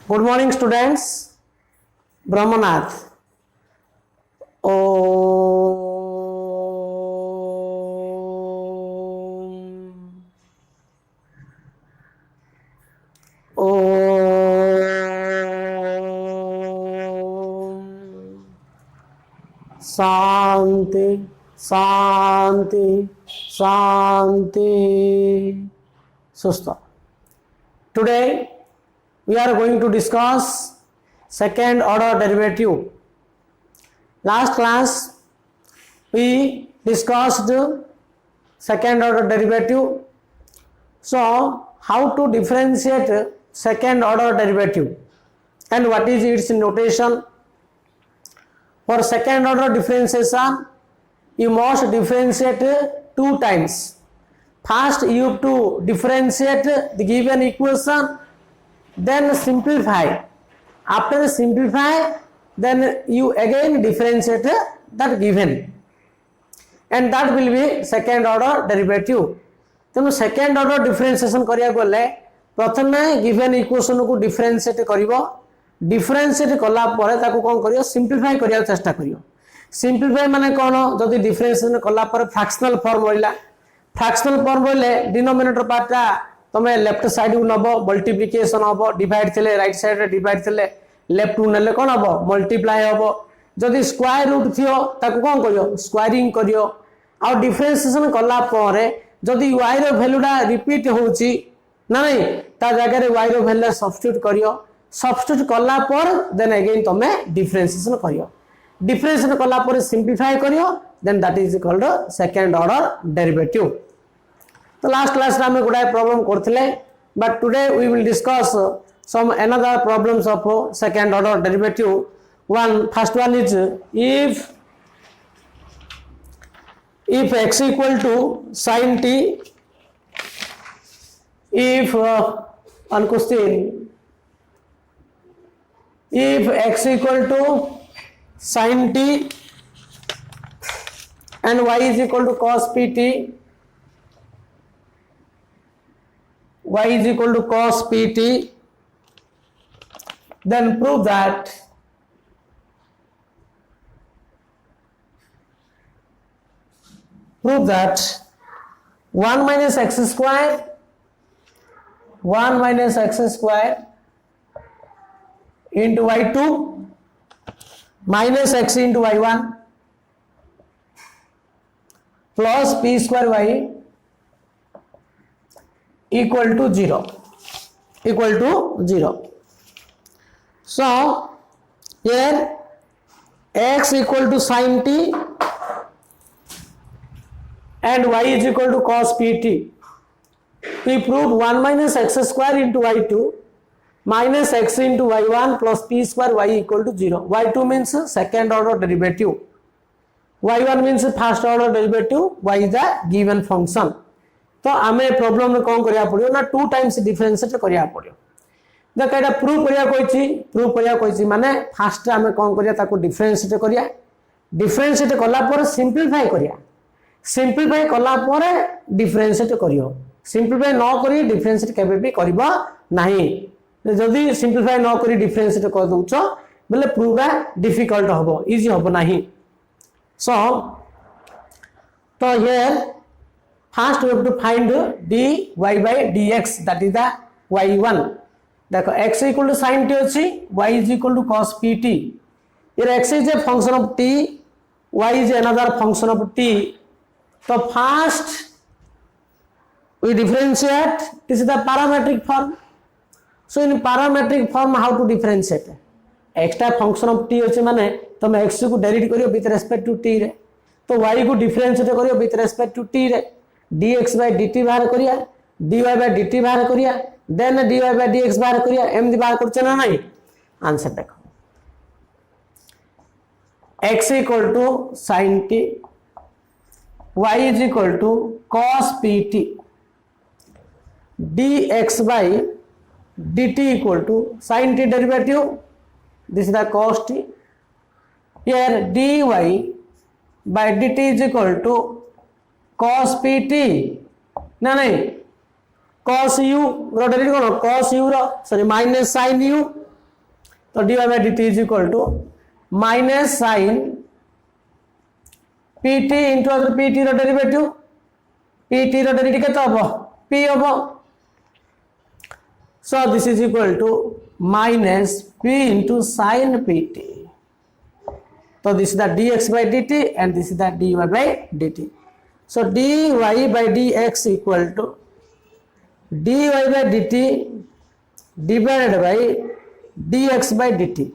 Good morning, students. Brahmanath. Shanti, Shanti, Shanti. Susta. Today we are going to discuss second order derivative. Last class we discussed second order derivative. So how to differentiate second order derivative and what is its notation? For second order differentiation, you must differentiate two times. First, you have to differentiate the given equation, then simplify. After simplify, then you again differentiate that given, and that will be second order derivative. तेणु second order differentiation करिया गले प्रथमे given equation को differentiate करिवो. Differentiate कला परे ताको कोन करियो simplify करिया चेष्टा करियो. सिंपलीफाई माने कोन जदी डिफरेंशिएशन कला परे फ्रैक्शनल फॉर्म होइला. फ्रैक्शनल फॉर्म बोले डिनोमिनेटर पार्टटा तमे लेफ्ट साइड को नबो मल्टीप्लिकेशन हबो. डिवाइड थिले राइट साइड रे डिवाइड थिले लेफ्ट को नेले कोन हबो मल्टीप्लाई हबो. जदी स्क्वायर रूट थियो ताको कोन करियो स्क्वायरिंग करियो. आ डिफरेंशिएशन कला परे जदी y रो वैल्यूटा रिपीट होउची ना नहीं ता जगह रे y रो वैल्यू सब्स्टिट्यूट करियो. सब्स्टिट्यूट कला पर देन अगेन तमे डिफरेंशिएशन करियो. डिफरेंशिएशन कला पर सिंपलीफाई करियो then that is called second order derivative. तो लास्ट क्लास रे हम गुडा प्रॉब्लम करथिले but today we will discuss some another problems of second order derivative. First one is if x equal to sin t, if one question, if x equal to sin t and y is equal to cos pt, y is equal to cos pt, then prove that prove that 1 minus x square into y2 minus x into y1 plus p square y equal to 0. So here x equal to sin t and y is equal to cos pt. We proved 1 minus x square into y2 minus x into y1 plus p square y equal to 0. y2 means second order derivative, y1 means first order derivative, y is the given function. तो आमे problem में कौन करिया पड़ियो ना two times differentiate करिया पड़ियो. देख एटा प्रूव करिया कोइची माने फास्ट आमे कौन करिया ताको डिफरेंशिएट करिया. डिफरेंशिएट कला पर सिंपलीफाई करिया. सिंपलीफाई कला पर डिफरेंशिएट करियो. सिंपलीफाई न करी डिफरेंशिएट केबे भी करबा नाही. जदी सिंपलीफाई न करी डिफरेंशिएट कर दोछो बोले प्रूव डिफिकल्ट हबो, इजी हबो नाही. सो तो here first we have to find dy by dx, that is the y1. देखो x equal to sin t अछि, y is equal to cos pt. Here x is a function of t, y is another function of t. So first we differentiate. This is the parametric form. So in parametric form how to differentiate? Extra function of t अछि माने तुम x को derivative करियो with respect to t रे, तो y को differentiate करियो with respect to t रे. dx by dt बाहर करिया, dy by dt बाहर करिया, देन dy by dx बाहर करिया. एमदी बाहर करछ ना नहीं. आंसर देखो x equal to sin t, y is equal to cos pt, dx by dt equal to sin t derivative, this is the cos t. Here dy by dt is equal to cos pt ना नहीं cos u रो derivative कोन cos u रो sorry minus sin u तो dy by dt is equal to minus sine pt into other pt रो derivative pt रो derivative केते हबो p हबो so this is equal to minus p into sin pt तो this is the dx by dt and this is the dy by dt so dy by dx equal to dy by dt divided by dx by dt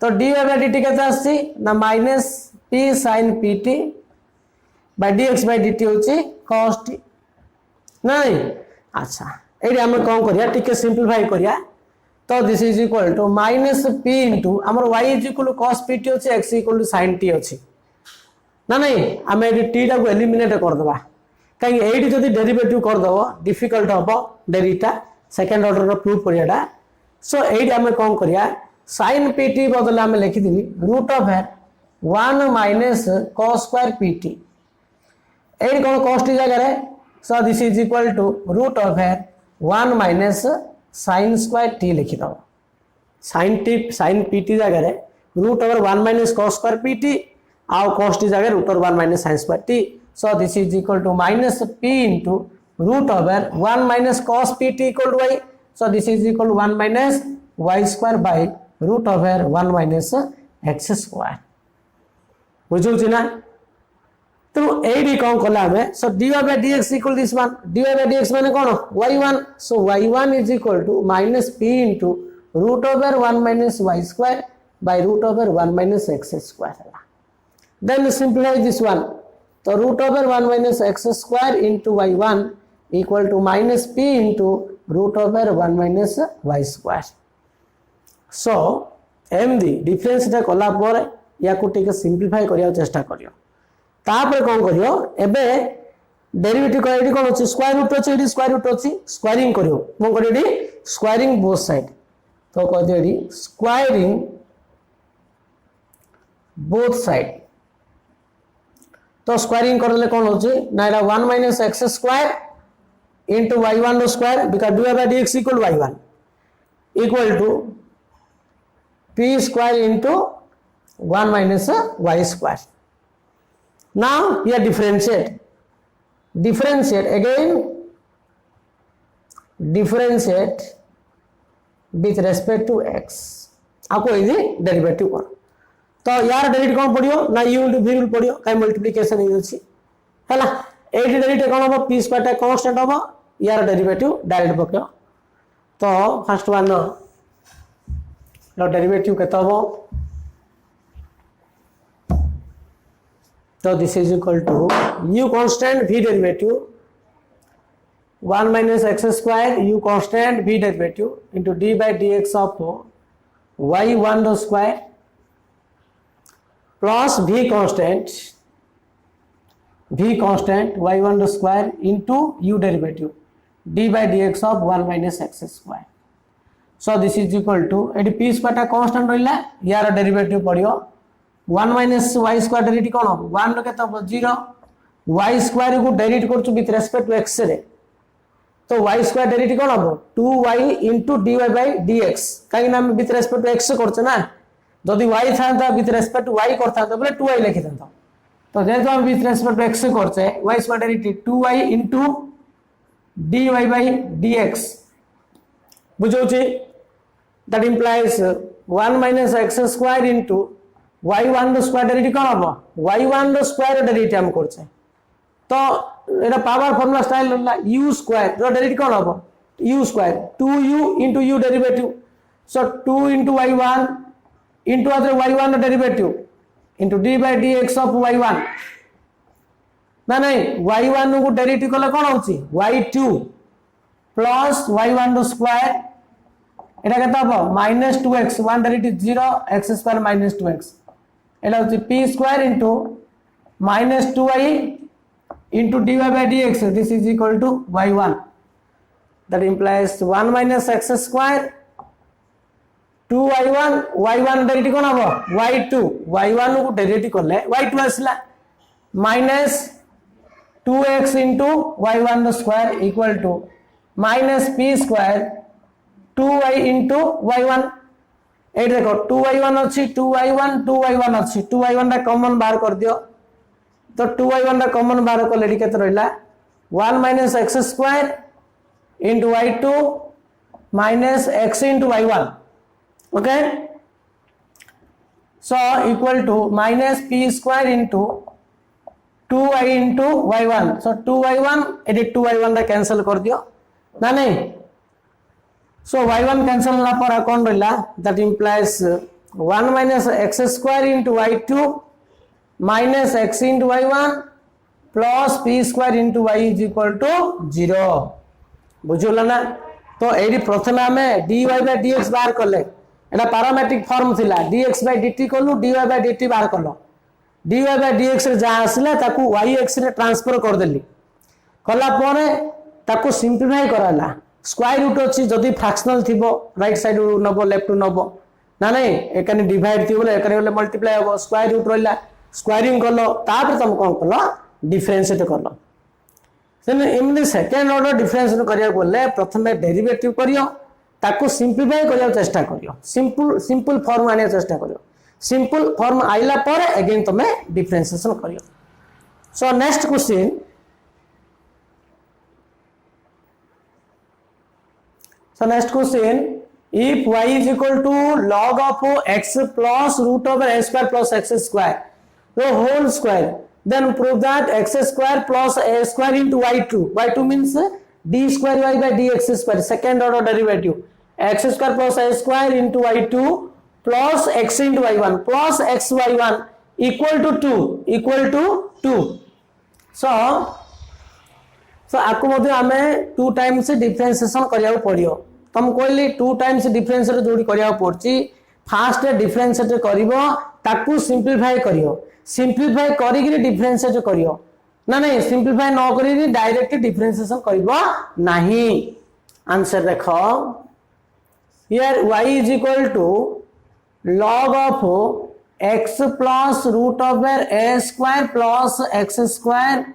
तो dy by dt केते आसी ना minus p sin pt by dx by dt होची cos t नहीं अच्छा AD हम कोन करिया टिके सिंपलीफाई करिया तो this is equal to minus p into हमर y is equal to cos pt होची x equal to sin t होची ना नहीं हम एडी t टा को एलिमिनेट कर दबा कहीं एडी जदी डेरिवेटिव कर दबो डिफिकल्ट हबो डेरिटा सेकंड ऑर्डर रो प्रूफ करियाडा सो एडी हम कोन करिया sin pt बदले हम लिखि दिबी root of 1 minus cos square pt एडी कोन cos t जगह रे so this is equal to root of 1 minus sin square t लिखि दो sin pt जगह रे root over 1 minus cos square pt आउ cos t जगह root over 1 minus sin square t so this is equal to minus p into root over 1 minus cos pt equal to y so this is equal to 1 minus y square by root over 1 minus x square बुझु छी ना तो AD कोन कला हमें so dy by dx equal this one dy by dx माने कोन y1 so y1 is equal to minus p into root over 1 minus y square by root over 1 minus x square then simplify this one तो root over 1 minus x square into y1 equal to minus p into root over 1 minus y square so एमदी difference टा कला पर या को टिके simplify करिया चेष्टा करियो तापर कोन करियो एबे डेरिवेटिव को एडी कोन अछि स्क्वायर रूट अछि एडी स्क्वायर रूट अछि स्क्वायरिंग करियो मो करियो एडी स्क्वायरिंग बोथ साइड तो कह दियो एडी स्क्वायरिंग बोथ साइड तो स्क्वायरिंग करले कौन होची ना एटा 1 minus x square into y1 रो square because dy by dx equal y1 equal to p square into 1 minus y square now here differentiate again differentiate with respect to x आपको इजी derivative कर तो यार डेरिवेटिव कोन पडियो ना u into v विल पडियो काई मल्टीप्लिकेशन ही अछि हला एडी डेरिवेटिव कोन हो p स्क्वायर टा कांस्टेंट हो यार डेरिवेटिव डायरेक्ट पक्यो तो फर्स्ट वन लो डेरिवेटिव केतो हो तो this is equal to u constant v derivative 1 minus x square u constant v derivative into d by dx of y1 the square plus v constant y1 the square into u derivative d by dx of 1 minus x square so this is equal to एडी p square टा constant रहिला यार derivative पडियो 1 minus y square derivative कोन हो 1 रो केतो 0 y square को डेरिवेट करछु विथ रेस्पेक्ट टू x रे तो y स्क्वायर डेरिवेटिव कोन हो 2y into dy by dx काई ना विथ रेस्पेक्ट टू x करछ ना जदि y थांता विथ रेस्पेक्ट टू y करथा तो बोले 2y लिखि दंतो तो जेतो हम विथ रेस्पेक्ट टू x करछे y square derivative 2y into dy by dx बुझौछि that implies 1 minus x square into y1 square derivative कोन हो y1 स्क्वायर डेरिवेटिव हम करछे तो एटा power formula style u square रो डेरिवेटिव कोन हो u square 2u into u derivative so 2 into y1 into other y1 derivative into d by dx of y1 ना नहीं y1 को डेरिवेटिव कले कोन होची y2 plus y1 स्क्वायर एटा केता हो -2x 1 derivative 0 x square -2x एटा होची p square into -2y into dy by dx this is equal to y1 that implies 1 minus x square 2y1 y1 derivative कोन हो y2 y1 को derivative करले y2 आसला minus 2x into y1 square equal to minus p square 2y into y1 ये देखो 2y1 अच्छी 2y1 अच्छी 2y1 टा कॉमन बाहर कर दियो तो 2y1 टा कॉमन बाहर कर लेडी केते रहला 1 minus x square into y2 minus x into y1 okay so equal to minus p square into 2y into y1 so 2y1 एडी 2y1 टा कैंसिल कर दियो ना नहीं so y1 cancel ना पर कौन रहला that implies 1 minus x square into y2 minus x into y1 plus p square into y is equal to 0 बुझला ना तो एडी प्रथमे हमें dy by dx बाहर करले एटा पैरामेट्रिक फॉर्म थिला dx by dt करलु dy by dt बाहर करलो dy by dx रे जा आसले ताकू y x रे ट्रांसफर कर देली कला परे ताकू सिंपलीफाई कराला स्क्वायर रूट अछि जदी फ्रैक्शनल थिबो राइट साइड नबो लेफ्ट नबो ना नहीं एकानी डिवाइड थिबो एकानी बोले मल्टीप्लाई हो स्क्वायर रूट रहला स्क्वायरिंग करलो तापर तुम कोन करलो डिफरेंशिएट करलो सेने एमनी सेकंड ऑर्डर डिफरेंशिएट करिया बोले प्रथमे डेरिवेटिव करियो ताकू सिंपलीफाई करिया चेष्टा करियो सिंपल फॉर्म आनिया चेष्टा करियो सिंपल फॉर्म आइला पर अगेन तुमे डिफरेंशिएशन करियो so next question So next question, if y is equal to log of x plus root over a square plus x square, the whole square, then prove that x square plus a square into y2. y2 means d square y by dx square, second order derivative. x square plus a square into y2 plus x into y1 plus x y1 equal to 2. So आपको मध्य हमें 2 times differentiation करिया पड़ियो तुम कहली 2 times differentiate जोडी करिया पड़ची fast differentiate करिवो ताकू simplify करियो सिंपलीफाई करी कि डिफरेंशिएट करियो ना नहीं सिंपलीफाई न करी डायरेक्ट डिफरेंशिएशन करिवो नाही आंसर देखो here y is equal to log of x plus root over a square plus x square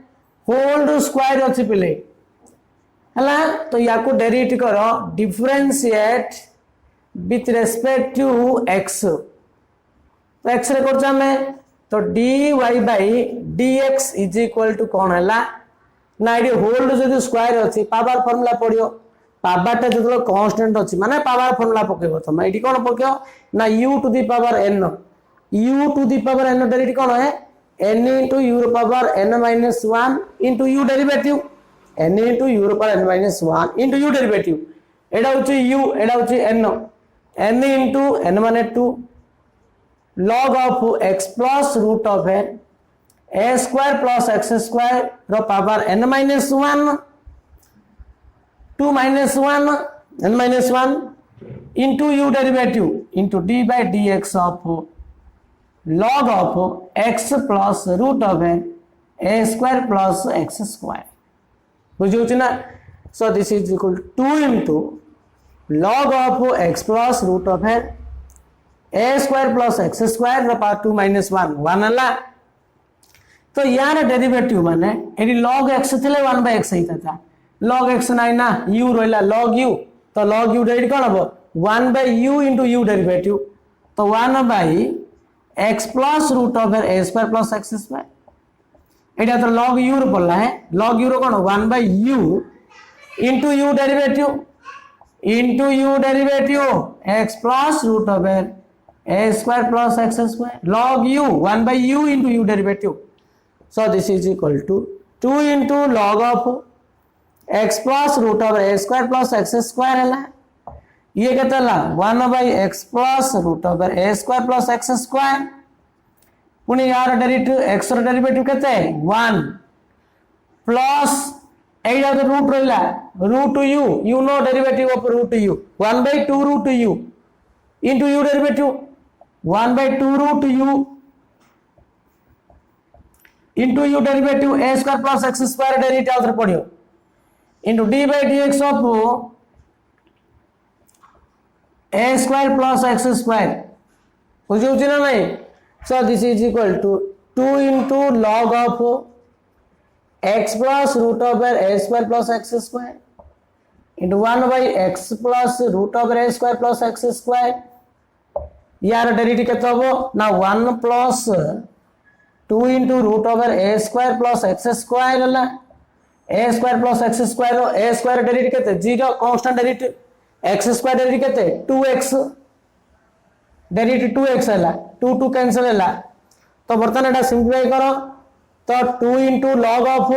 whole square अच्छी पिले हला तो याको डेरिवेटिव करो differentiate with respect to x तो x रे करछा में तो dy by dx is equal to कोन हला ना इडी होल जदी स्क्वायर अछि पावर फार्मूला पडियो पावर ता जदो कांस्टेंट अछि माने पावर फार्मूला पकेबो तो इडी कोन पकेओ ना u टू द पावर n u टू द पावर n डेरिवेटिव कोन है n into u power n minus 1 into u derivative n into u power n minus 1 into u derivative एडा होची u एडा होची n into n माने 2 log of x plus root of a square plus x square रो power n minus 1 2 minus 1 n minus 1 into u derivative into d by dx of log of x plus root of a square plus x square बुझुछ ना so this is equal to 2 into log of x plus root of a square plus x square the power 2 minus 1 1 हला तो यार derivative माने AD log x थिले 1 by x हिता था log x नाही ना u रहला log u तो log u डेरिवेटिव कोन हबो 1 by u into u derivative तो 1 by x plus root over a square plus x square एटा तो log u रो पड़ला है log u रो कोन 1 by u into u derivative x plus root over a square plus x square log u 1 by u into u derivative so this is equal to 2 into log of x plus root over a square plus x square हला ये केतला 1 by x plus root over a square plus x square पुनी यार derivative x रो derivative केते 1 plus iota तो root रहला root u you know derivative of root u 1 by 2 root u into u derivative 1 by 2 root u into u derivative a square plus x square derivative आउथर पडियो into d by dx of a square plus x square बुझुछ ना नहीं so this is equal to 2 into log of x plus root over a square plus x square into 1 by x plus root over a square plus x square यार derivative केते हबो ना 1 plus 2 into root over a square plus x square हला ए square plus x square rho ए square derivative केते 0 constant derivative x square derivative केते 2x derivative 2x हला 2 2 cancel हला तो बर्तन एटा सिंप्लीफाई करो तो 2 into log of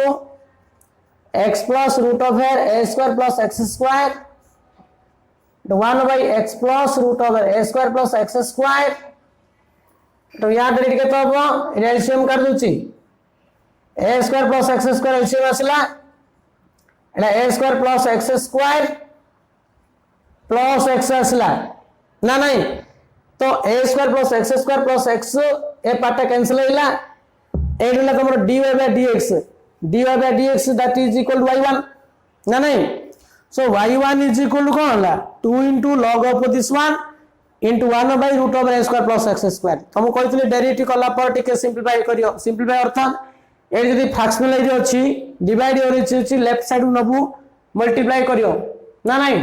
x plus root over a square plus x square 1 by x plus root over a square plus x square तो यहाँ derivative केते हबो एलसीएम कर दूची a square plus x square LCM आसला एटा a square plus x square plus x आसला ना नहीं तो a square plus x square plus x ए पार्ट कैंसिल होइला एडला तमरो dy by dx that is equal to y1 ना नहीं so y1 is equal to कौन ला 2 into log of this one into 1 by root over a square plus x square तुम कहतले derivative कला पर टिके सिंपलीफाई करियो सिंपलीफाई अर्थात ए जदी फ्रैक्शनल एरिया अछि डिवाइड एरिया अछि लेफ्ट साइड नबु मल्टीप्लाई करियो ना नहीं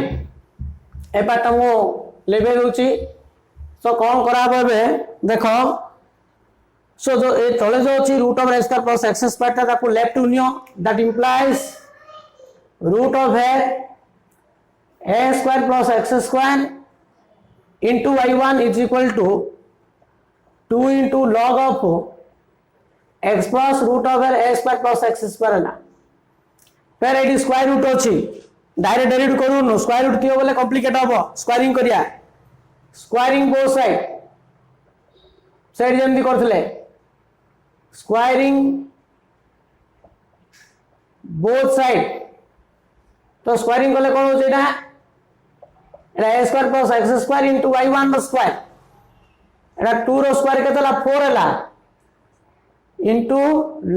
ए पार्ट मो लेबे होछि सो कौन करा बे देखो सो जो ए तळे जो अछि root over a square plus x square ता ताको लेफ्ट उनियो that implies root of a square plus x square into y1 is equal to 2 into log of x plus root over a square plus x square है ना फिर एटी square root अछि direct derivative करू नो square root थियो बोले complicate हबो स्क्वायरिंग करिया स्क्वायरिंग बोथ साइड जेमति करथले स्क्वायरिंग बोथ साइड तो स्क्वायरिंग कले कोन हो जेटा a square plus x square into y1 रो स्क्वायर एटा 2 रो स्क्वायर केतला 4 हला into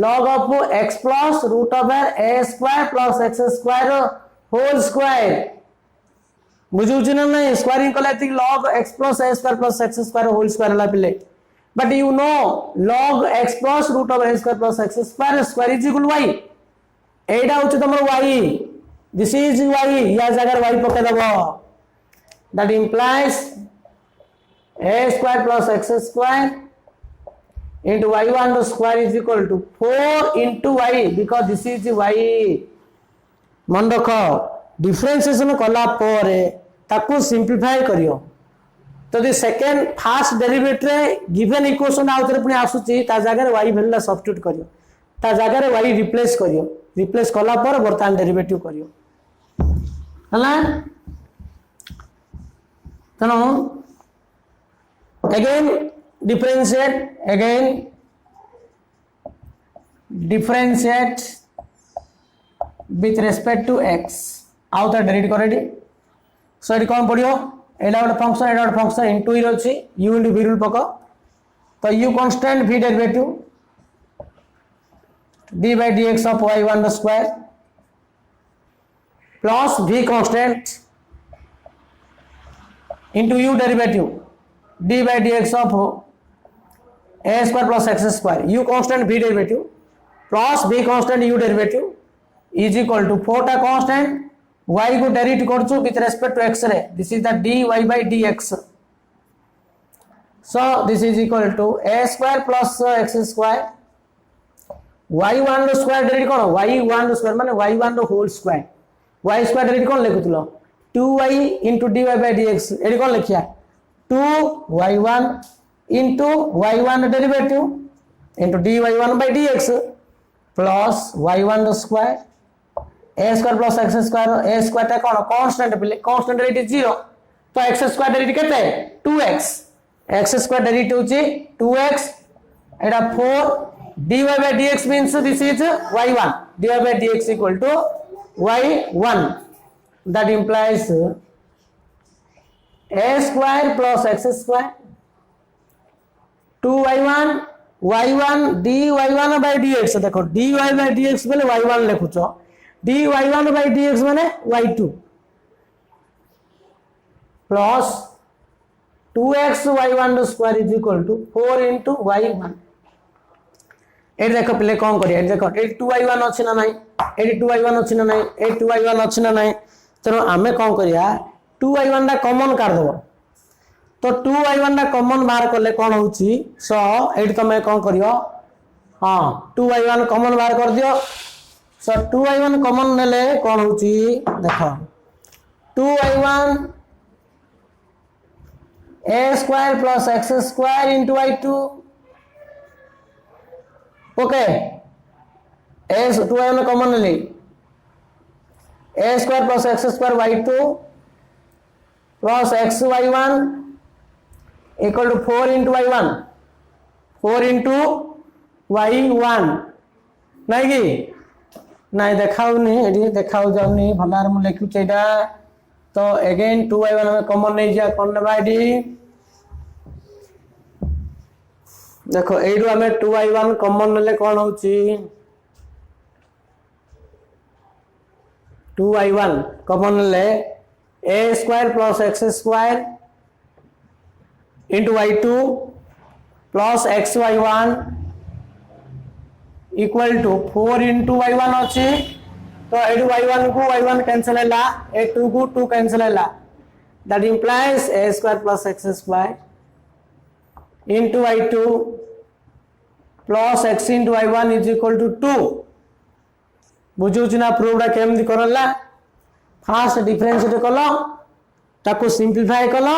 log of x plus root over a square plus x square whole square बुझु छिन नै स्क्वायरिंग कले ति log x plus a square plus x square whole square हला पिले but you know log x plus root over a square plus x square square is equal y एटा होछि तमरो y दिस इज y या जगह y पके दबो that implies a square plus x square into y1 square is equal to 4 into y because this is y मन रख differentiation कला परे ताकू सिंप्लीफाई करियो तो दी सेकंड फर्स्ट डेरिवेटिव रे गिवन इक्वेशन आउथरे पुनी आसुची ता जगह y वैल्यू सब्स्टिट्यूट करियो ता जगह y रिप्लेस करियो रिप्लेस कला पर वर्तमान डेरिवेटिव करियो हला तनो again differentiate with respect to x आउ ता डेरिवेटिव करेडी सो एडी कोन पडियो एडा गोटे फंक्शन इनटू इ अछि u इनटू v रूल पको तो u constant v derivative d by dx of y1 square plus v constant into u derivative d by dx of a square plus x square u constant v derivative plus v constant u derivative is equal to 4 टा constant y को derivate करछु with respect to x रे this is the dy by dx so this is equal to a square plus x square y1 रो square derivate करो y1 रो square माने y1 रो whole square y square derivate कोन लिखुतलो 2y into dy by dx एडी कोन लिखिया 2y1 into y1 derivative into dy1 by dx plus y1 square a square plus x square a square ता कोन constant पिले constant derivative 0 तो x square derivative केते 2x x square derivative होची 2x एडा 4 dy by dx means this is y1 dy by dx equal to y1 that implies a square plus x square 2y1 y1 dy1 by dx देखो dy by dx बोले y1 लिखुछो dy1 by dx माने y2 plus 2x y1 square is equal to 4 into y1 ए देखो पहले कौन करिया देखो 2y1 अछि ना नाही 2y1 अछि ना नाही 2y1 अछि ना नाही चलो आमे कौन करिया 2y1 दा कॉमन कर दबो तो 2y1 टा कॉमन बाहर करले कौन होची सो एडी तमे कौन करियो हां 2y1 कॉमन बाहर कर दियो सो 2y1 कॉमन नेले कौन होची देखो 2y1 a square plus x square into y2 okay a 2y1 common नेले a square plus x square y2 plus xy1 equal to 4 into y1 4 into y1 नहीं कि नहीं देखाउनी एडी देखाउ जाउनी भलार मु लिखु चेडा तो अगेन 2y1 में कॉमन नहीं जा कोन लेबा एडी देखो एडू हमें 2y1 कॉमन लेले कोन होची 2y1 कॉमन ले a square plus x square into y2 plus xy1 equal to 4 into y1 अच्छी तो एडू y1 को y1 कैंसिल है ला a2 को 2 कैंसिल है ला that implies a square plus x square into y2 plus x into y1 is equal to 2 बुझुची ना प्रूवडा केमदी करला fast differentiate कलो ताको सिंपलीफाई कलो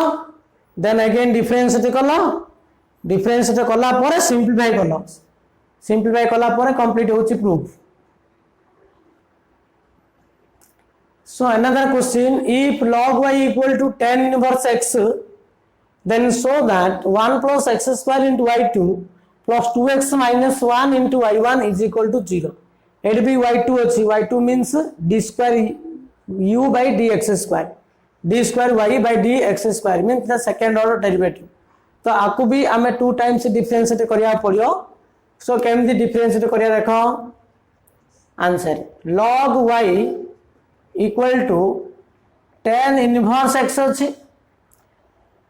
देन अगेन डिफरेंशिएट कला पर सिंपलीफाई कला पर कंप्लीट होची proof so another question if log y equal to tan inverse x then show that 1 plus x square into y2 plus 2x minus 1 into y1 is equal to 0 it be y2 अच्छी y2 means d square u by dx square d square y by dx square means the second order derivative तो आपको भी हमें 2 times differentiate करिया पड़ियो सो केमदी differentiate करिया देखो answer log y equal to tan inverse x अछि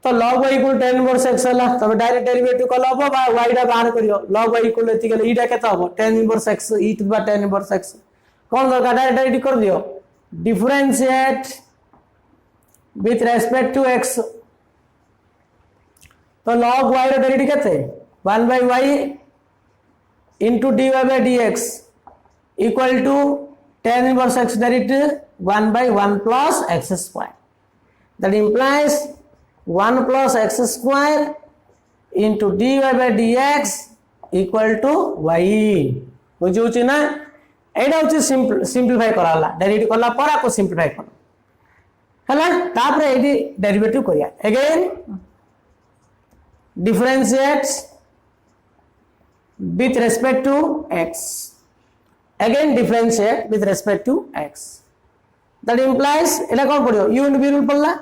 तो log y equal tan inverse x हला तब डायरेक्ट डेरिवेटिव कल हो बा y दा बाहर करियो log y equal एति गेल ईटा केता हो tan inverse x e to the tan inverse x कोन दरकार डायरेक्ट कर दियो differentiate with respect to x तो log y रो डेरिवेटिव केते 1 by y into dy by dx equal to tan inverse x derivative 1 by 1 plus x square that implies 1 plus x square into dy by dx equal to y बुझुची ना एडा होची simplify कराला derivative कला पर आपको simplify कर हला तापरे एडी डेरिवेटिव करिया again differentiate with respect to x again differentiate with respect to x that implies एटा कोन पड़ियो u into v रूल पड़ला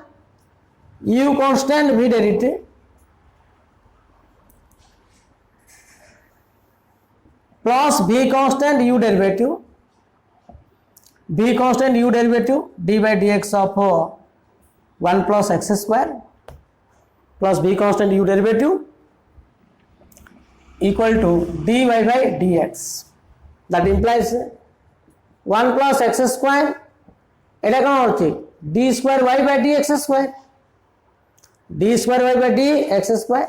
u constant v derivative plus v constant u derivative d by dx of 1 plus x square plus v constant u derivative equal to dy by dx that implies 1 plus x square एटा कोन होची d square y by dx square dx square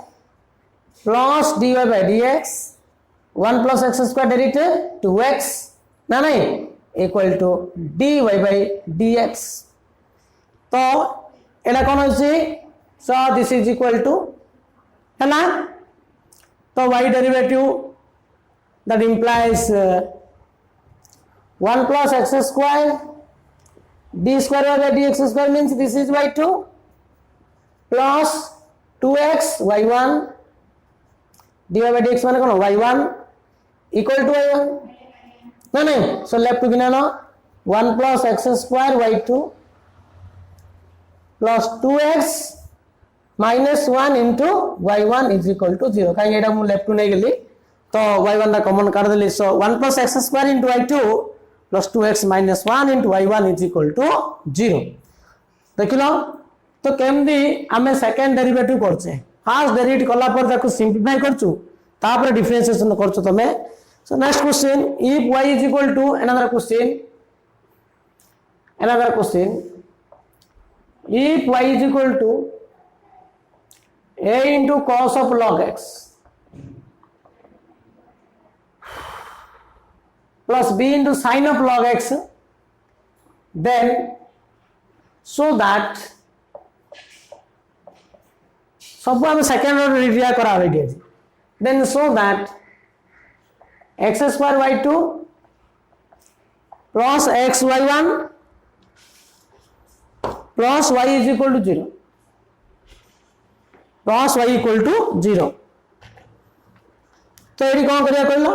plus dy by dx 1 plus x square derivative 2x ना नहीं equal to dy by dx तो एटा कोन होची so this is equal to है ना तो y derivative that implies 1 plus x square d square y by dx square means this is y2 plus 2x y1 dy by dx माने कोन y1 equal to y1 ना नहीं so left to गिना no 1 plus x square y2 plus 2x minus 1 into y1 is equal to 0 कहीं एटा मु left to नहीं गेली तो y1 दा कॉमन कर देली सो 1 plus x square into y2 plus 2x minus 1 into y1 is equal to 0 देखिलो तो केमदी हमें सेकंड डेरिवेटिव करछे फर्स्ट डेरिवेटिव कला पर ताको सिंपलीफाई करछु तापर डिफरेंशिएशन करछु तमे so next question if y is equal to another question if y is equal to a into cos of log x plus b into sin of log x, then so that सब हम second order रिट्रिया करा then so that x square y2 plus x y1 plus y is equal to 0 plus y equal to 0. तो ये कौन करिया कहला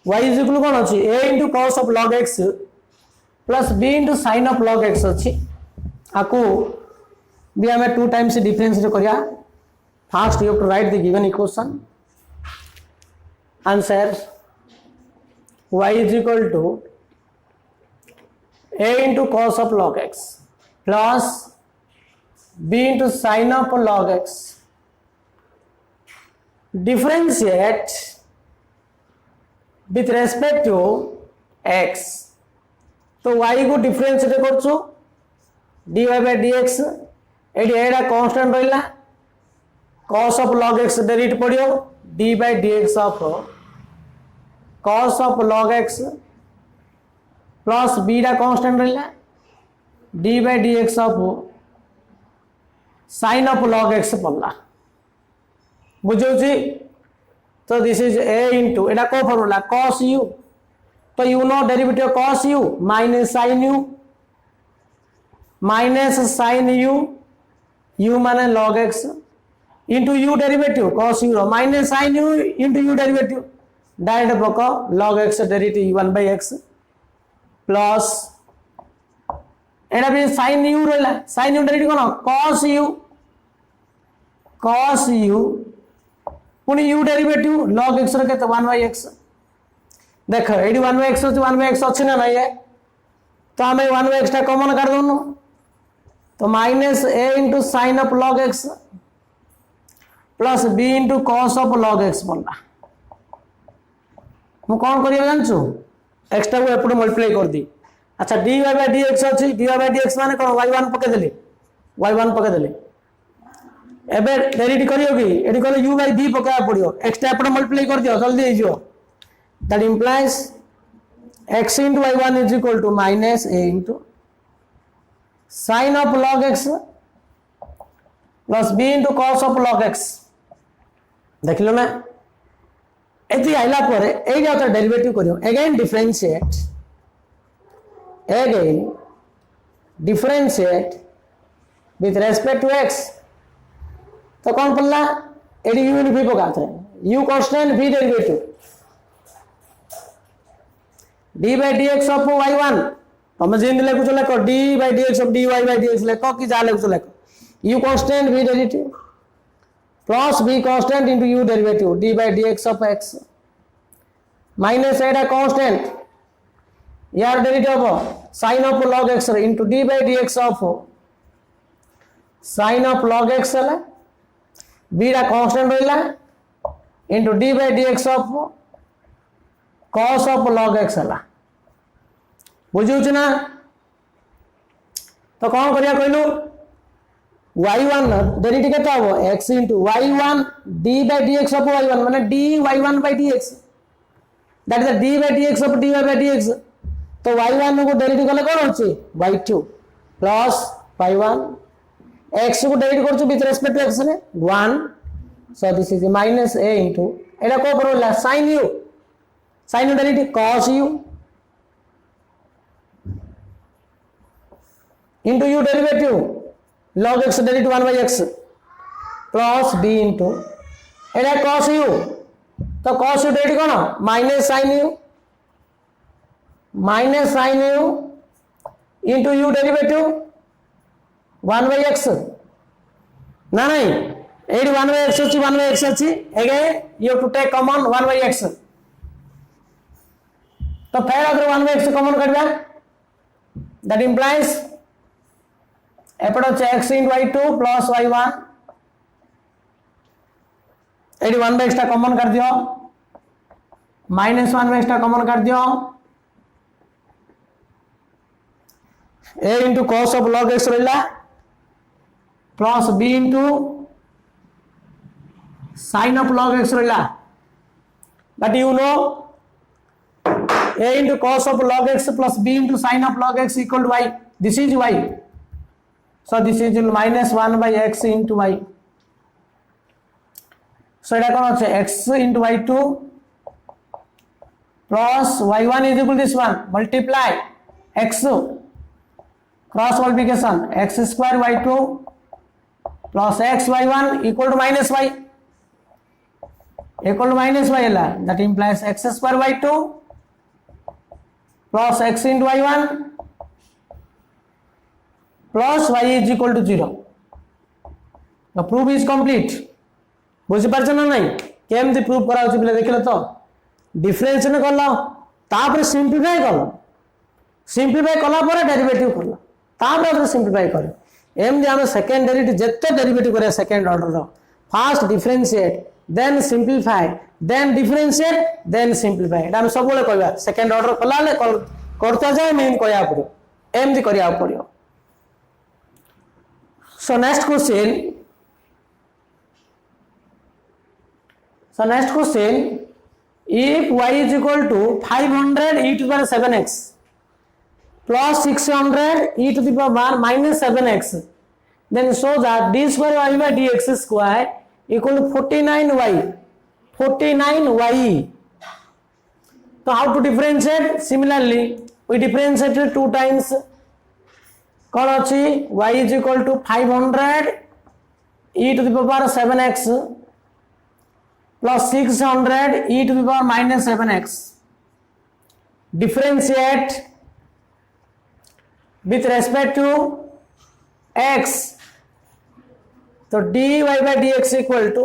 y is equal to कौन अच्छी a into cos of log x plus b into sin of log x अच्छी आकु भी हमें 2 times difference करिया. First you have to write the given equation. Answer y is equal to a into cos of log x plus b into sin of log x. Differentiate with respect to x. तो y को differentiate करछो dy by dx एडी एडा constant रहला cos of log x derivative पड़ियो d by dx of cos of log x plus b रा constant रहला d by dx of sin of log x पड़ला बुझौछि. तो दिस इज a into एडा को फॉर्मूला cos u. तो you know derivative cos u minus sin u u माने log x into u derivative cos u minus sin u into u derivative direct पको log x derivative 1 by x plus एडा भी sin u रहला sin u derivative कोन cos u पुनी u derivative log x रे केते 1 by x. देखो AD 1 by x 1 by x अछि ना नहीं है तो हमें 1 by x टा कॉमन कर दोनो तो minus a into sin of log x plus b into cos of log x पड़ला. मु कौन करिया जानछु एक्स्ट्रा को एपटे मल्टीप्लाई कर दी. अच्छा dy by dx अछि dy by dx माने कोन y1 पके देली y1 पके देली एबे डेरिवेटिव करियो की एडी कहले u by b पका पड़ियो एक्स्ट्रा एपटे मल्टीप्लाई कर दियो जल्दी हो जियो. That implies x into y1 is equal to minus a into sin of log x plus b into cos of log x. देख लो ना एति आइला परे ए जाता डेरिवेटिव करियो again differentiate with respect to x. तो कौन पड़ला एडी u इन v पकाते हैं u constant v derivative d by dx of y1 हम जिंद लेको चले को d by dx of dy by dx लेको कि जा लेको चले को u constant v derivative plus b constant into u derivative d by dx of x minus a constant यार derivative of sin of log x into d by dx of sin of log x है b रा constant रहला into d by dx of cos of log x है बुझुछ ना. तो कौन करिया कहलु y1 डेरिवेटिव केता हो x into y1 d by dx of y1 माने d y1 by dx that is the d by dx of dy by dx. तो y1 को डेरिवेटिव कले कोन होची y2 प्लस y1 x को डेरिवेटिव करछु विथ रिस्पेक्ट टू x ने 1 so this is minus a into एडा को formula sin u derivative cos u into u derivative log x derivative 1 by x plus b into एडा cos u. तो cos u derivative cone minus sin u into u derivative 1 by x ना नहीं AD 1 by x अछि 1 by x अछि again you have to take common 1 by x. तो फिर अगर 1 by x common करबा दैट इंप्लाइज एपड़ x into y2 plus y1 एडी 1 by x टा कॉमन कर दियो माइनस 1 by x टा कॉमन कर दियो a into cos of log x रहला plus b into sin of log x रहा, but you know a into cos of log x plus b into sin of log x equal to y. This is y. So this is minus 1 by x into y. So এটা কোন আছে x into y2 plus y1 is equal to this one multiply x cross multiplication x square y2 plus x y1 equal to minus y ହେଲା, that implies x square y2 plus x into y1 plus y is equal to 0. The proof is complete. बुझी पारछ ना नहीं केमती proof करा होछि बोले देखिलो तो differentiation करलो तापर सिंपलीफाई कला पर डेरिवेटिव करलो तापर सिंपलीफाई कर एमदी हम सेकंड डेरिवेटिव जत्ते डेरिवेटिव करे सेकंड ऑर्डर रो first differentiate then simplify then differentiate then simplify एटा हम सब बोले कहबा सेकंड ऑर्डर कला ले करता जाए मीन कहया पड़ो एमदी करिया पड़ो. So next question if y is equal to 500 e to the power 7x plus 600 e to the power minus 7x, then show that d square y by dx square equal to 49y. So how to differentiate? Similarly we differentiated two times. कौन अच्छी y is equal to 500 e to the power 7x plus 600 e to the power minus 7x. Differentiate with respect to x. So dy by dx equal to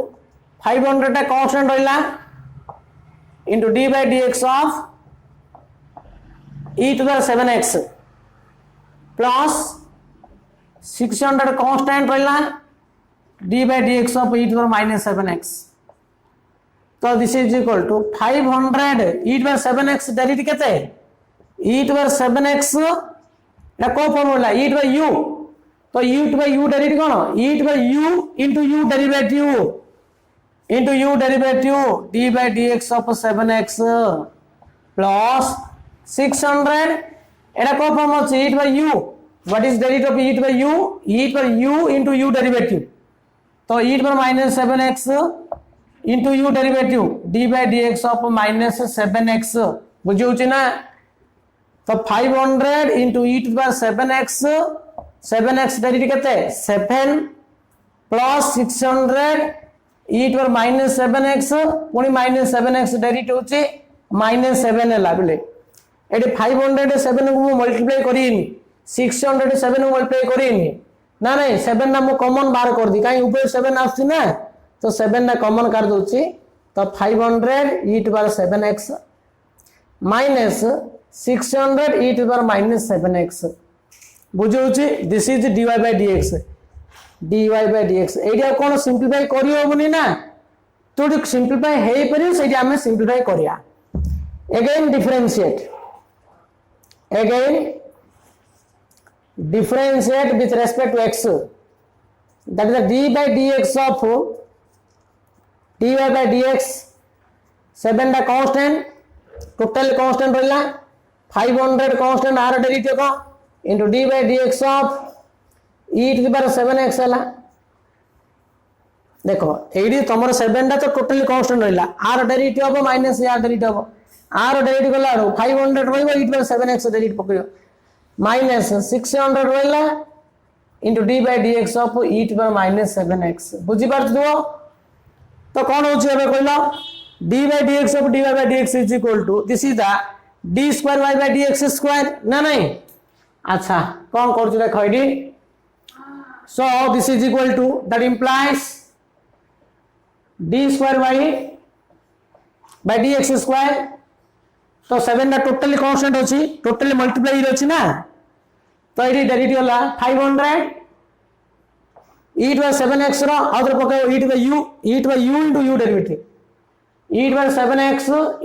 500 टा constant रहिला into d by dx of e to the 7x plus 600 constant रहिला d by dx of e to the minus 7x. तो this is equal to 500 e to the 7x derivative केते e to the 7x ना को formula e to the u. तो e to the u derivative कोन e to the u into u derivative d by dx of 7x plus 600 एटा को form अछि e to the u. What is derivative of e to the u? e to the u into u derivative. तो e to the minus 7x into u derivative d by dx of minus 7x बुझियो ना. तो 500 into e to the 7x derivative केते 7 plus 600 e to the minus 7x पुनी minus 7x derivative होची minus 7 होला बोले eighty 500 7 को multiply करिनी 600 7 को मल्टीप्लाई करिनी ना नहीं 7 ना मु कॉमन बाहर कर दी काई ऊपर 7 आछी ना तो 7 ना कॉमन कर दोची तो 500 e to the 7x minus 600 e to the minus 7x बुझौची. This is dy by dx एडिया कोन सिंपलीफाई करियो होबनी ना तो सिंपलीफाई हेई परियो सेडी हमें सिंपलीफाई करिया. Again differentiate with respect to x, that is the d by dx of dy by dx 7 टा कांस्टेंट टोटल कांस्टेंट रहला 500 कांस्टेंट आर डेरिवेटिव को into d by dx of e to the power 7x हला. देखो AD तमर 7 टा तो totally constant रहला आर डेरिवेटिव अब माइनस आर डेरिवेटिव आर डेरिवेटिव गला 500 रहइबो e to the 7x derivative पकइयो minus 600 रहला into d by dx of e to the minus 7x बुझी पारछ दो. तो कौन होची एबे कहलो d by dx of dy by dx is equal to this is the d square y by dx square ना नहीं. अच्छा कौन करछु देखो AD. So this is equal to that implies d square y by dx square. तो 7 टा totally constant अछि totally multiply अछि ना तो एडी डेरिवेटिव होला 500 e to the 7x रो अदर पके e to the u into u derivative e to the 7x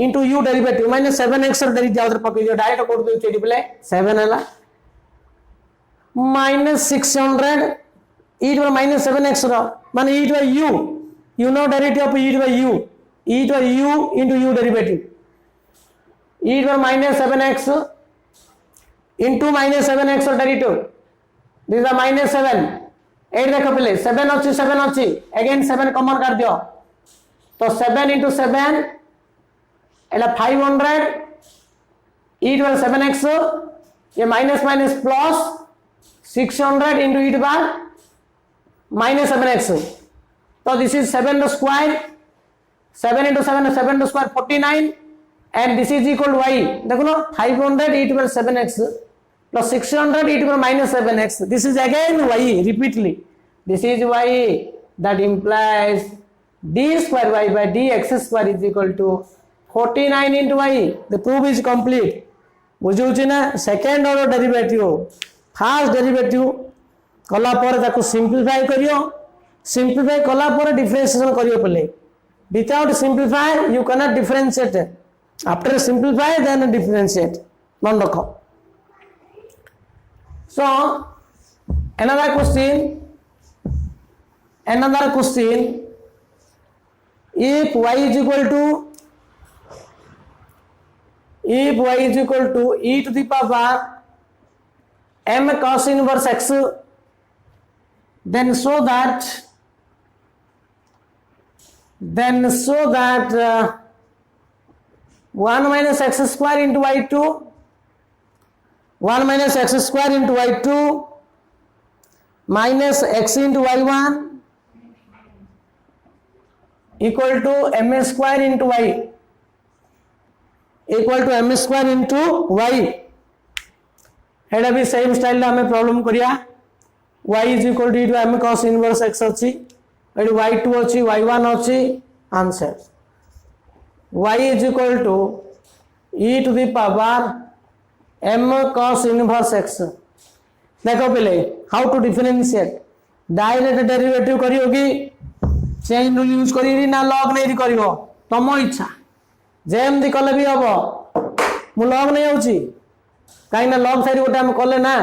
into u derivative minus 7x रो डेरिवेटिव अदर पके जो डायरेक्ट कर दे एडी प्ले 7 हला minus 600 e to the minus 7x रो माने e to the u You know derivative of e to the u. E to the u into u derivative. E to the minus 7x into minus 7x derivative. This is a minus 7. 8 देखो पहले 7 अच्छी 7 अच्छी again 7 common कर दियो तो 7 into 7 एला 500 e to the 7x ये minus minus plus 600 into e to the minus 7x तो this is 7 to square 7 into 7 7 to square 49 and this is equal to y देखो ना 500 e to the 7x plus 600 e to the minus 7x. This is again y repeatedly. This is y, that implies d square y by dx square is equal to 49 into y. The proof is complete. बुझुची ना second order derivative fast derivative कला पर ताको simplify करियो simplify कला पर differentiation करियो पहले without simplify you can not differentiate after simplify then differentiate मन रखो. So another question if y is equal to e to the power m cos inverse x, then so that 1 minus x square into y2 1 minus x square into y2 minus x into y1 equal to m square into y equal to m square into y. एटा भी same style ला हमें problem करिया. y is equal to e to m cos inverse x अछि eighty y2 अछि y1 अछि answer y is equal to e to the power m cos inverse x. देखो पहले how to differentiate direct derivative करियो कि chain rule use करी ना log नहीं करियो तम इच्छा जेमती कले भी हम मु लॉग नहीं होची कहीं ना लॉग साइड गोटे हम कले ना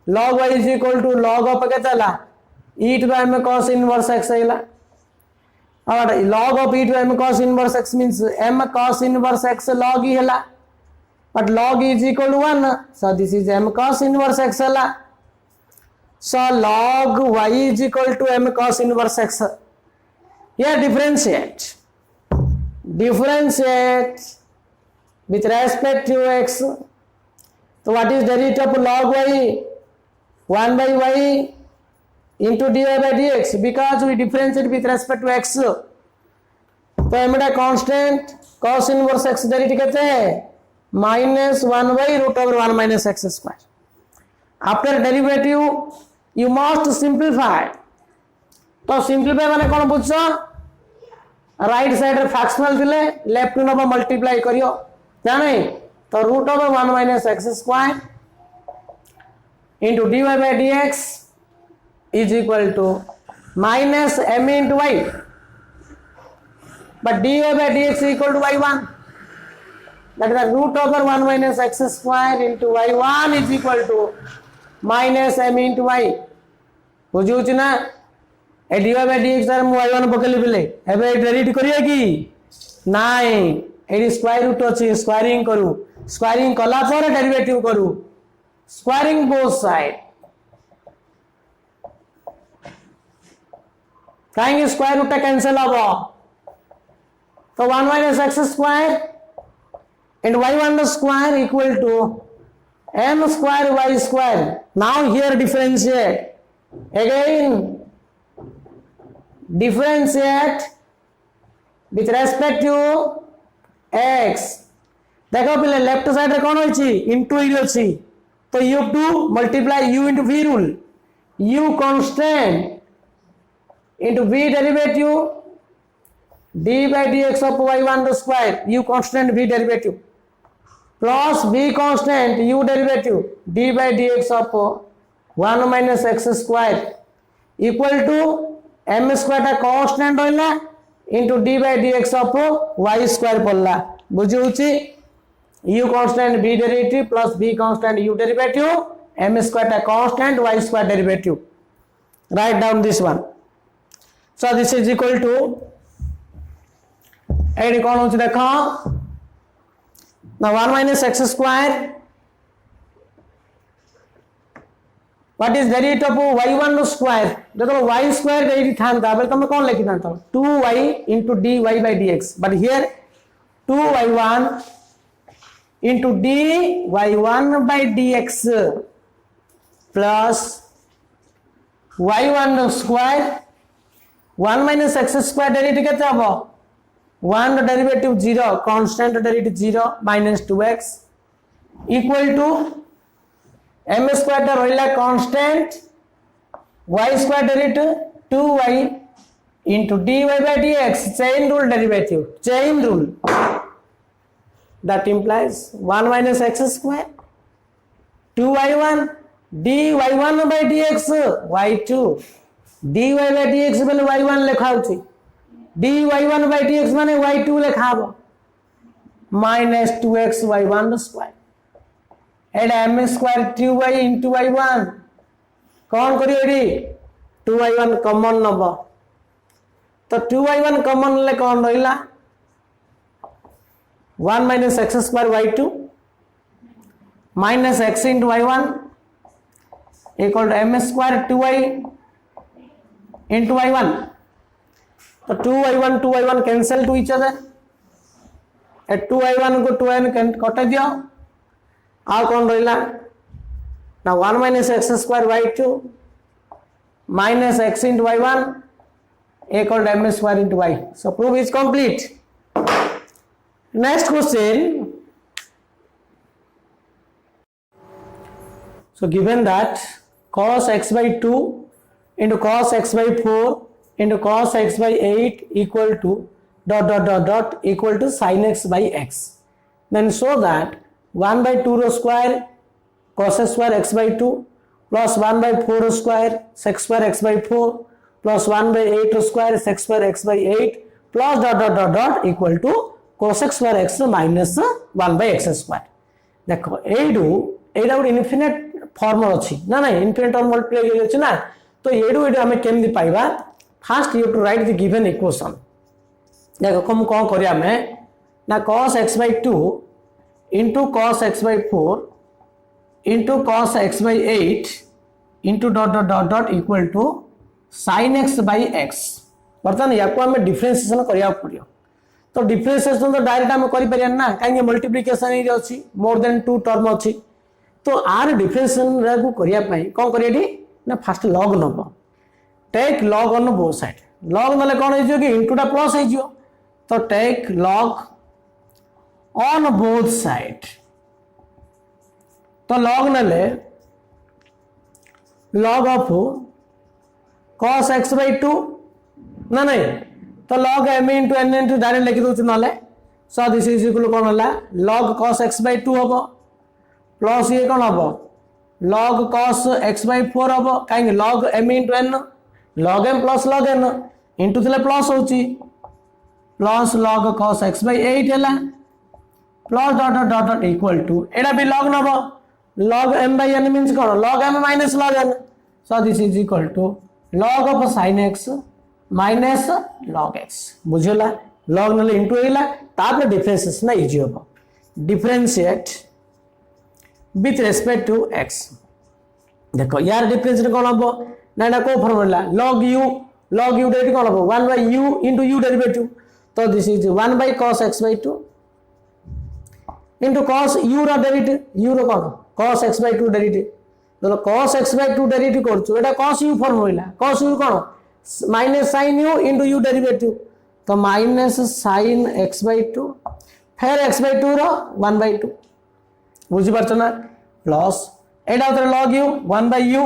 log y is equal to log of के चला e to the m cos inverse x हैला और log of e to m cos inverse x means m cos inverse x log e हैला but log is equal to 1 so this is m cos inverse x हैला so log y is equal to m cos inverse x. Here differentiate with respect to x. So what is derivative of log y? 1 by y into dy by dx because we differentiate with respect to x. तो एमडा constant cos inverse x derivative कहते हैं minus 1 by root over 1 minus x square. After derivative you must simplify. तो simplify माने कौन बुझो right side रे fractional थिले लेफ्ट नो मल्टीप्लाई करियो जाने तो root over 1 minus x square into dy by dx is equal to minus m into y but dy by dx is equal to y1 that is the root over 1 minus x square into y1 is equal to minus m into y. बुझुची ना ए dy by dx sir मु y1 पकेली बिले एबे derivative करिया कि नाही AD square root अछि squaring करू squaring कला पर डेरिवेटिव करू squaring both side कहेंगे स्क्वायर रूट कैंसिल हबो तो 1 minus x square and y1 square equal to m square y square. Now here differentiate again differentiate with respect to x. देखो पहले लेफ्ट साइड रे कोन होई छी इनटू ई अछि तो you have to multiply u into v rule. U constant into v derivative d by dx of y1 square u constant v derivative plus v constant u derivative d by dx of 1 minus x square equal to m square टा constant होइला into d by dx of y square पड़ला बुझुची u constant v derivative plus v constant u derivative m square ta constant y square derivative. Write down this one. So this is equal to एडी कौन होची देखो now 1 minus x square. What is derivative of y1 square? देखो y square derivative था बेले तुम कौन लिखि था 2y into dy by dx, but here 2y1 into dy1 by dx plus y1 square 1 minus x square derivative केते हबो 1 derivative 0 constant derivative 0 minus 2x equal to m square टा रहिला constant y square derivative 2y into dy by dx chain rule derivative, chain rule, that implies 1 minus x square 2y1 dy1 by dx y2 dy by dx बोले y1 लिखा होची dy1 by dx माने y2 लिखा हो minus 2x y1 square एड m square 2y into y1 कौन करियो AD 2y1 common नबो तो 2y1 कॉमन ले कौन रहिला 1 minus x square y2 minus x into y1 equal to m square 2y into y1. तो 2y1 cancel to each other. at 2y1 को 2y1 कटा दियो आ कौन रहिला now 1 minus x square y2 minus x into y1 equal to m square into y. So proof is complete. Next question. So given that cos x by 2 into cos x by 4 into cos x by 8 equal to dot equal to sin x by x, then show that 1 by 2 square cos square x by 2 plus 1 by 4 square sec square x by 4 plus 1 by 8 square sec square x by 8 plus dot equal to cos x square x minus 1 by x square. देखो edu एडा good infinite form अछि ना ना infinite और multiply हो अछि ना तो एडू हमें केमदी पाइबा first you to write the given equation. देखो हम कौन करिया में ना cos x by 2 into cos x by 4 into cos x by 8 into dot equal to sin x by x. बर्तमान याको हमें डिफरेंशिएशन करिया पड़ियो तो डिफरेंशिएशन तो डायरेक्ट हम करि परिया ना काहे मल्टीप्लिकेशन ही अछि मोर देन 2 टर्म अछि तो आर डिफरेंशिएशन को करिया पई कोन करियाडी ना फर्स्ट log नबो take log on both side log नले कोन हो कि इनटू टा प्लस हो जियो तो take log on both side तो log नले log of cos x by 2 ना नहीं तो log m into n into direct लिखि दोछ नले सो दिस इज इक्वल कोन होला log cos x by 2 हबो प्लस ये कोन हबो log cos x by 4 हबो काहे log m into n log m plus log n into थले प्लस होची plus log cos x by 8 हैला प्लस dot इक्वल टू एडा भी log Nebo log m by n means cone log m minus log n so this is equal to log of sin x minus log x बुझला log नले into हैला तापर differentiation ना easy होबो differentiate with respect to x. देखो यार differentiate कोन हबो ना ना को फॉर्मूला log u डेरिवेटिव कोन हबो 1 by u into u derivative तो this is 1 by cos x by 2 into cos u रा डेरिवेटिव u रो कोन cos x by 2 डेरिवेटिव तो cos x by 2 डेरिवेटिव करछु एटा cos u formula cos u कोन minus sin u into u derivative तो minus sin x by 2 फिर x by 2 row 1 by 2 बुझी पारछ ना प्लस एटा उतर log u 1 by u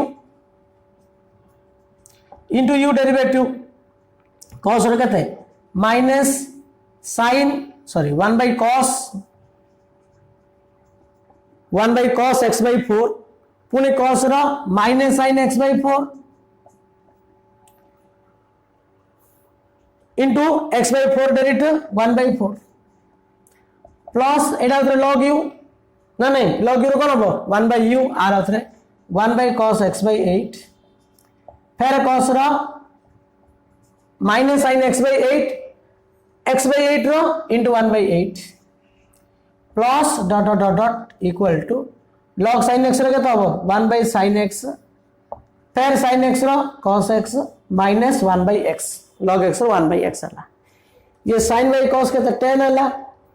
into u derivative cos रो केते minus sin 1 by cos x by 4 पुनी cos रो minus sin x by 4 into x by 4 derivative 1 by 4 plus एटा उतर log u ना नहीं log u कोन हबो 1 by u आर उतर 1 by cos x by 8 फिर cos रो minus sin x by 8 x by 8 row into 1 by 8 plus dot dot dot dot equal to log sin x रो केता हो 1 by sin x फिर sin x row cos x minus 1 by x log x row 1 by x हला ये sin by cos केता 10 हला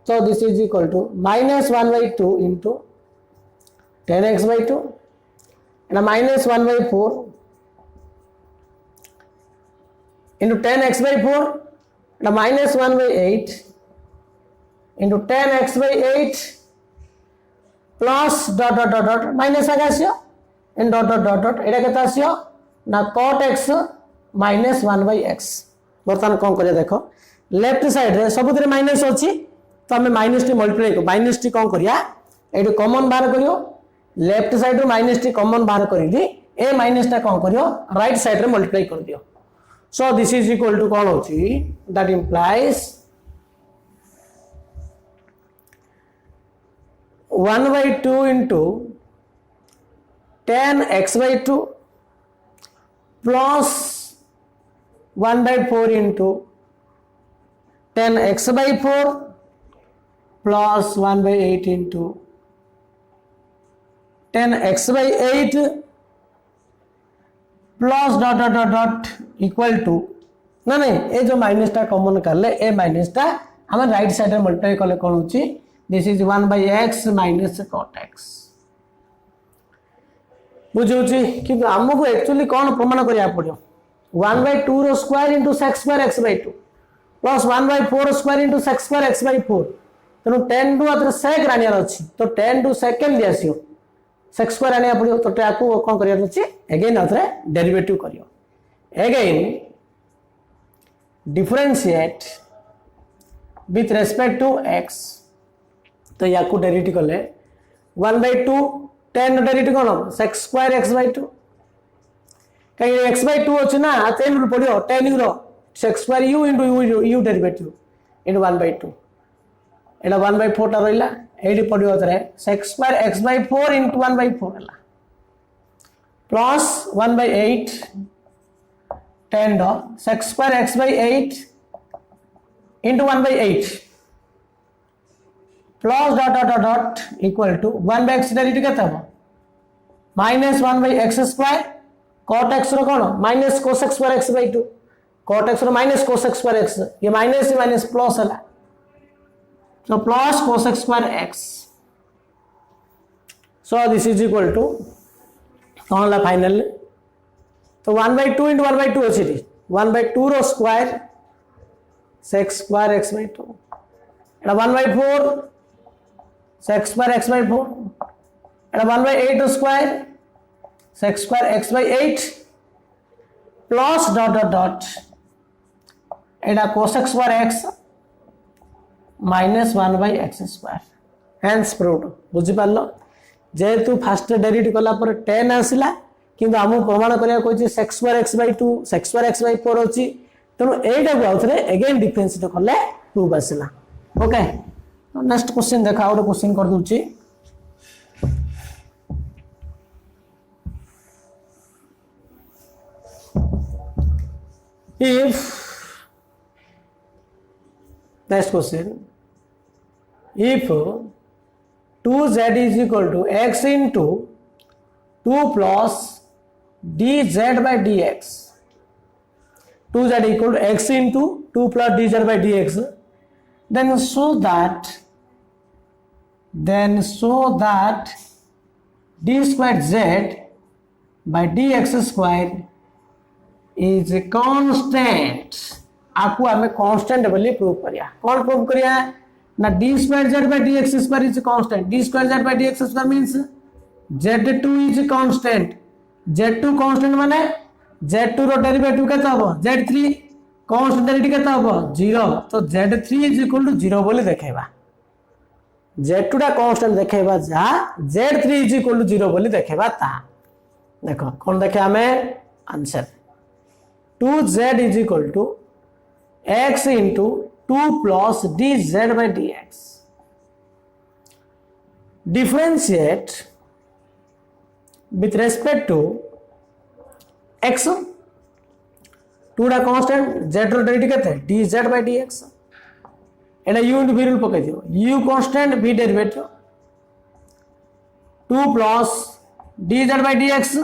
so this is equal to minus 1 by 2 into 10x by 2 and minus 1 by 4 into 10x by 4 and minus 1 by 8 into 10x by 8 plus dot dot dot dot minus आगासियो and dot dot dot dot एटा केता आसियो ना cot x minus 1 by x बर्तमान कोन करिया देखो left side रे सबुतरे minus अछि तो हमें minus T multiply को minus T कोन करिया एटू कॉमन बाहर करियो left side rho minus T common बाहर करिली ए माइनस टा कोन करियो राइट साइड रे मल्टीप्लाई कर दियो so this is equal to कोन होची that implies 1 by 2 into 10x by 2 plus 1 by 4 into 10x by 4 plus 1 by 8 into 10x by 8 plus dot dot dot dot equal to ना नहीं ये जो minus टा common कर ले ए माइनस टा हम राइट साइड रे मल्टीप्लाई करले कोन होची this is 1 by x minus cot x बुझुची कि हमको एक्चुअली कोन प्रमाण करिया पड़ियो 1 by 2 रो square into sec square x by 2 plus 1 by 4 square into sec square x by 4 तनु 10 टू अतर sec रानिया अछि तो 10 टू सेकंड दियासियो sec square आनिया पड़ियो तो टाकू कोन करिया अछि अगेन अतर डेरिवेटिव करियो again differentiate with respect to x तो याकू डेरिवेटिव करले 1 by 2 10 derivative cone sec square x by 2 कहीं x by 2 अछि ना 10 रु पड़ियो 10 euro sec square u into u derivative into 1 by 2 Etah 1 by 4 टा रहिला एडी पड़ियो तरे sec square x by 4 into 1 by 4 हला plus 1 by 8 10 do sec square x by 8 into 1 by 8 plus dot dot dot dot equal to 1 by x derivative केता हो minus 1 by x square cot x रो कोन minus cos x square x by 2 cot x रो minus cos x square x ये minus से minus plus हला so plus cos x square x so this is equal to कोन ला final तो 1 by 2 into 1 by 2 अछि 1 by 2 रो square sec square x by 2 Etah 1 by 4 sec square x by 4 Etah 1 by 8 square sec square x by 8 plus dot dot dot Etah cos x square x minus 1 by x square hence proved बुझी पालो जेतु first derivative कला पर 10 आसिला किंतु हम प्रमाण करिया कोछि sec square x by 2 sec square x by 4 अछि तनो एटा को आउथरे अगेन डिफरेंस तो करले प्रूफ आसिला ओके नेक्स्ट क्वेश्चन देखा और क्वेश्चन कर दूची if next question if 2z is equal to x into 2 plus dz by dx 2z equal to x into 2 plus dz by dx then show that d squared z by dx square is a constant आपको हमें constant बोली prove करिया कौन prove करिया ना d square z by dx square is a constant d square z by dx square means z2 is a constant z2 constant माने z2 रो derivative केता हो z3 कांस्टेंट डेरिवेटिव केता हो 0 तो z3 is equal to 0 बोली देखेबा z2 टा constant देखेबा जा z3 is equal to 0 बोली देखेबा ता देखो कौन देखे हमें answer 2z is equal to x into 2 plus dz by dx differentiate with respect to x 2 टा कांस्टेंट z रो डेरिवेटिव केते dz by dx Etah u into v rule पके दियो u constant v derivative 2 plus dz by dx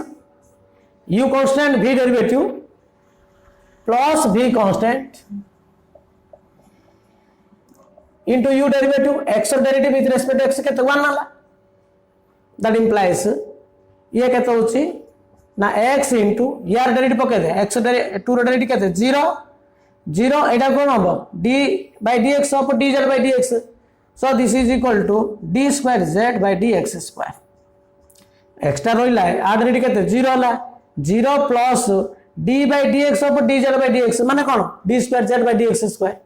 u constant v derivative plus v constant into u derivative x derivative with respect to x केते 1 आला that implies ये केते होची ना x into यार derivative पके दे x 2 रो डेरिवेटिव केते 0 0 एटा कोन हबो d by dx of dz by dx so this is equal to d square z by dx square extra रोइला आ डेरिवेटिव केते 0 आला 0 plus d by dx of dz by dx माने कोन d square z by dx square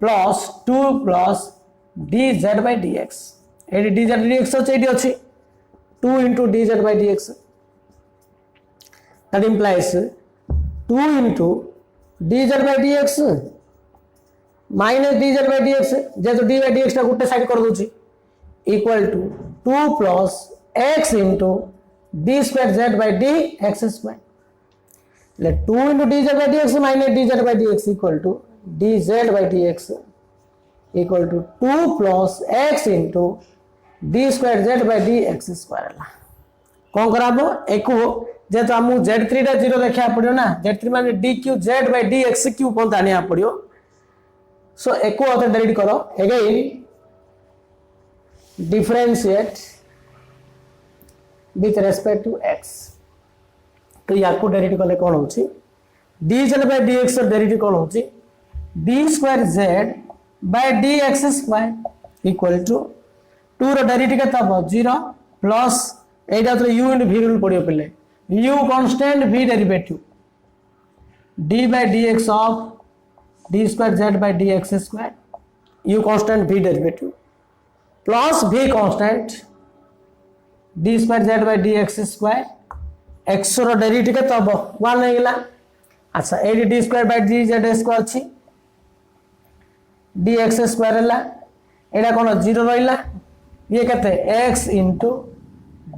plus 2 plus dz by dx एडी dz dx एडी अछि 2 into dz by dx that implies 2 into dz by dx minus dz by dx जे तो d by dx टा गुटे side कर दोची equal to 2 plus x into d square z by dx square let 2 into dz by dx minus dz by dx equal to dz by dx equal to 2 plus x into d square z by dx square है कौन कराबो एको जे तो हमु z3 टा 0 देखा पड़ियो ना z3 माने dq z by dx q कोन तानिया पड़ियो सो एको अते डेरिवेट करो again differentiate with respect to x तो याको डेरिवेट करले कोन होची dz by dx डेरिवेट कोन होची d square z by dx square equal to 2 रो डेरिवेटिव केता हो 0 प्लस एटा तो u into v रूल पड़ियो पले u constant v derivative d by dx of d square z by dx square u constant v derivative plus v constant d square z by dx square x रो derivative केता हो 1 हेला अच्छा एडी d square by dz square अछि dx square है एटा कोन 0 रहिला ये कहते x into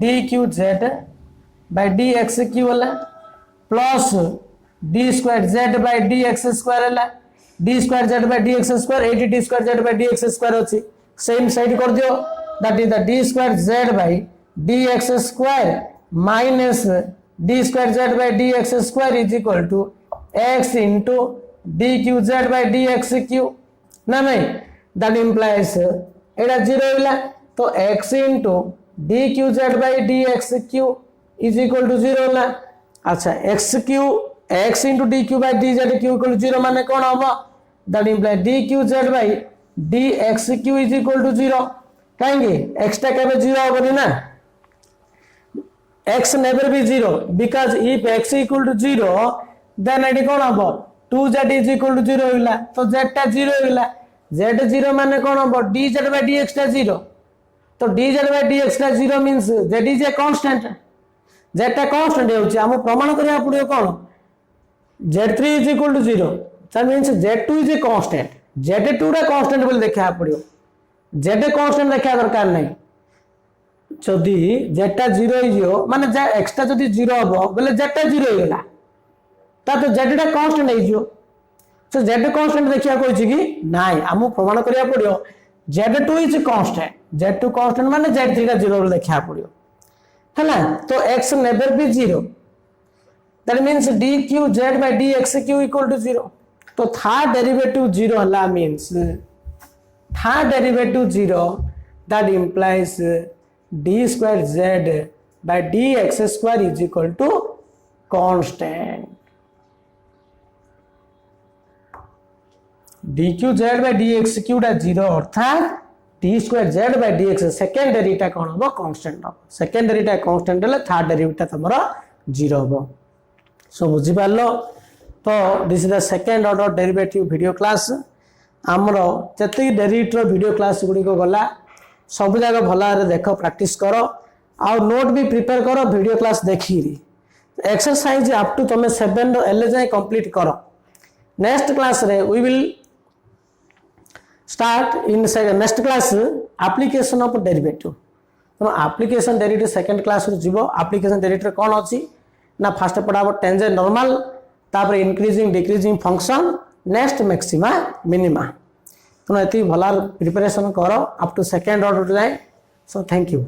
dqz by dxq वाला plus d square z by dx square है d square z by dx square 80 d square z by dx square अछि same side कर दियो that is the d square z by dx square minus d square z by dx square is equal to x into dqz by dxq ना नहीं that implies एटा 0 होला तो x into dqz by dxq is equal to 0 होला अच्छा x into dq by dzq equal to 0 माने कोन होबो that implies dqz by dxq is equal to 0 काहेंगे x टा केबे 0 होबनी ना x never be 0 because if x equal to 0 then eighty कोन होबो 2z is equal to 0 होला तो z टा 0 होला z 0 माने कोन होबो dz by dx टा 0 तो dz by dx टा 0 means z is a constant z टा constant होची हम प्रमाण करिया पड़ियो कोन z3 is equal to 0 that means z2 is a constant z2 टा constant बोल देखा पड़ियो z constant देखा दरकार नहीं जदी z टा 0 हियो माने x टा जदी 0 होबो बोले z टा 0 होला ता तो z टा constant हियो so z constant देखिया कोइ छी कि नाही हमु प्रमाण करिया पड़ियो z2 is constant z2 constant माने z3 का 0 देखिया पड़ियो हैला तो x never be 0 that means dqz by dxq equal to 0 तो third derivative 0 हला means third derivative 0 that implies d square z by dx square is equal to constant dqz by dxq टा 0 अर्थात d square z by dx secondary टा कोन हो constant हो secondary टा constant ले third derivative टा तमरो 0 हो सो बुझी पालो तो this is the second order derivative video class हमरो जति डेरिवेटिव वीडियो क्लास गुडी को गला सब जगह भला रे देखो प्रैक्टिस करो और नोट भी प्रिपेयर करो वीडियो क्लास देखी एक्सरसाइज अप टू तमे 7 रो एल जाय कंप्लीट करो नेक्स्ट क्लास रे we will start in next class application of derivative तो application derivative second class रो जीवो application derivative कोन अछि ना फर्स्ट पढाबो टेंजेंट नॉर्मल तापर increasing decreasing function next maxima minima तुम ये भल प्रिपरेशन कर अप टू सेकेंड ऑर्डर जाए सो थैंक यू।